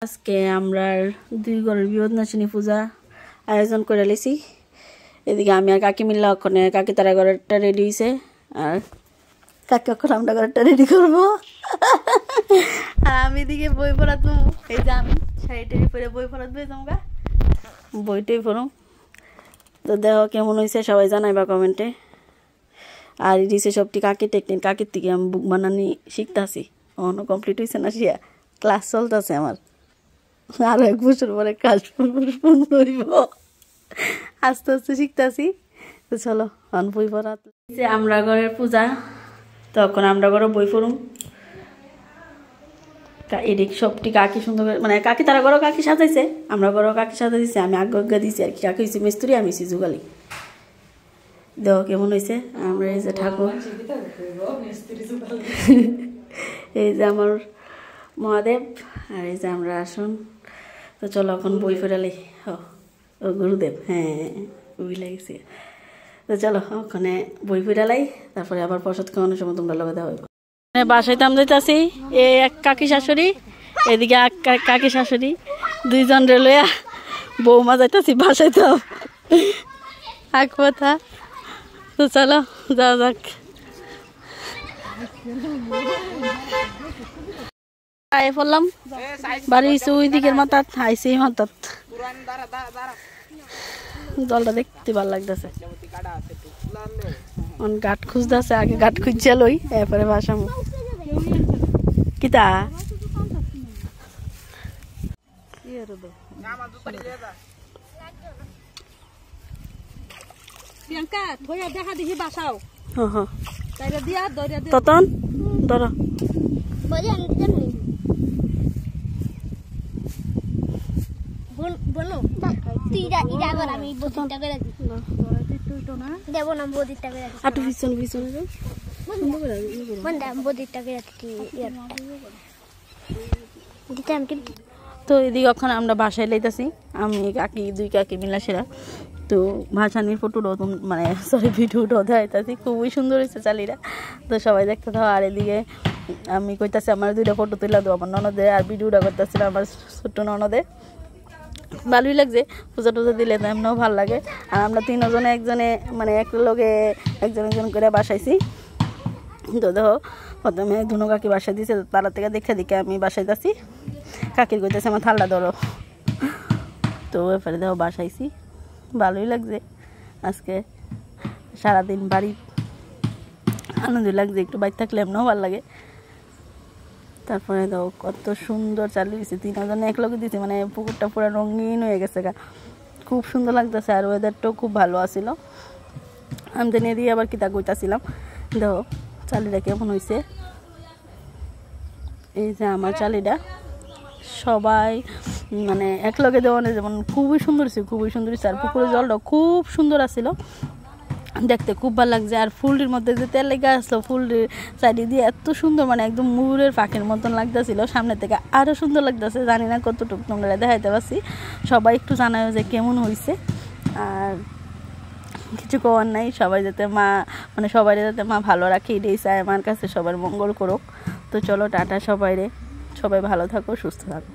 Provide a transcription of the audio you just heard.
আজকে আমরা দুই ঘরের বিপদনাশিনী পূজা আয়োজন করে লেছি। এদিকে আমি আর কাকি মিল্লা ওখানে কাকি তারা ঘরেরটা রেডি হয়েছে, আর কাকি ওখানে আমরা ঘরেরটা রেডি করবো। আর আমি এদিকে বই পড়াত, এই যে আমি শাড়ি টাড়ি পরে বই পড়াত বই তোমরা বইটাই পড়ো। তো দেখো কেমন হয়েছে সবাই জানাইবা কমেন্টে। আর দিছে সবটি কাকি টেকনিক, কাকির থেকে আমি বুক বানানি শিখতেছি। অন্য কমপ্লিট হয়েছে না, শিয়া ক্লাস চলতেছে আমার। আরো 1 বছর পরে কাজ পূর্ণ হইব, আস্তে আস্তে শিখতেছি। তো চলো অন বই পড়া যে আমরা ঘরের পূজা, তখন আমরা ঘরে বই পড়ুম। এদিক সবটি কাকি সুন্দর করে, মানে কাকি তারা ঘরও কাকি সাজাইছে, আমরা ঘরও কাকি সাজা দিছে। আমি আজ্ঞা দিছি আর কি, কাকি হয়েছে মিস্ত্রি, আমি হয়েছি যুগালি। দেখ কেমন হয়েছে। আমরা এই যে ঠাকুর, এই যে আমার মহাদেব, আর এই যে আমরা আসুন। তো চলো এখন বই ফেরালি। ও গুরুদেব, হ্যাঁ বই লাগছে। তো চলো ওখানে বই ফেরালাই, তারপরে আবার প্রসাদ খাওয়ানোর সময় তোমরা লগে দেওয়া হইব। বাসায় তো আমি যাইতেছি, এই এক কাকি শাশুড়ি, এদিকে এক কাকি শাশুড়ি, দুইজন রেলয়া বৌমা যাইতেছি বাসায়। তো এক কথা, তো চলো যাওয়া যাক। পড়লাম বাড়ি ওই দিকের মাথাত, আইসি মাথাত। জলটা দেখতে ভালো লাগতেছে। গাঠ খুঁজতেছে, আগে গাঠ খুঁজছে লই, এরপরে বাসাম কিতা ততন ধরো তো এদিকে ওখানে আমরা বাসায় লাইতেছি, আমি কাকি দুই কাকি মিলা সেরা। তো ভাসানির ফটোটাও মানে সরি ভিডিওটাও দেখাইতেছি, খুবই সুন্দর হয়েছে চালিরা। তো সবাই দেখতে থাও। আর এদিকে আমি কইতাছি আমার 2টা ফটো তুলে দেবো আমার ননদে, আর ভিডিওটা করতেছিলাম আমার ছোট্ট ননদে। ভালোই লাগছে, পূজা টুজা দিলে তো এমনিও ভালো লাগে। আর আমরা 3 জনে একজনে মানে এক লগে একজন একজন করে বাসাইছি। তো দেখো প্রথমে ধুনু কাকি বাসায় দিয়েছে, তারা থেকে দেখে দেখে আমি বাসায় যাচ্ছি। কাকির কইতেছে আমার থালটা ধরো। তো এরপরে দেখো বাসাইছি, ভালোই লাগছে। আজকে সারাদিন বাড়ি আনন্দ লাগছে, একটু বাইরে থাকলে এমনিও ভালো লাগে। তারপরে দেখো কত সুন্দর চালিয়েছে, 3 জনে এক লগে দিয়েছে, মানে পুকুরটা পুরো রঙিন হয়ে গেছে গা, খুব সুন্দর লাগতেছে। আর ওয়েদারটাও খুব ভালো আসিল। আমি তো নিয়ে দিয়ে আবার কিতা কইতাছিলাম, দেখো চালিটা কেমন হয়েছে। এই যে আমার চালিটা সবাই মানে এক লগে দেওয়া, যেমন খুবই সুন্দর হয়েছে, খুবই সুন্দর হয়েছে। আর পুকুরের জলটাও খুব সুন্দর আসিল, দেখতে খুব ভালো লাগছে। আর ফুলটির মধ্যে যে তেল লেগে আসলো, ফুলটির সাইডে দিয়ে এত সুন্দর, মানে একদম ময়ূরের পাখির মতন লাগতেছিল। সামনে থেকে আরও সুন্দর লাগতেছে, জানি না কতটুকু তোমরা দেখাইতে পারছি। সবাই একটু জানাও যে কেমন হয়েছে। আর কিছু করার নাই, সবাই যাতে মা মানে সবাই যাতে মা ভালো রাখে, এটাই চায় আমার কাছে, সবার মঙ্গল করুক। তো চলো টাটা সবাই রে, সবাই ভালো থাকো, সুস্থ থাকো।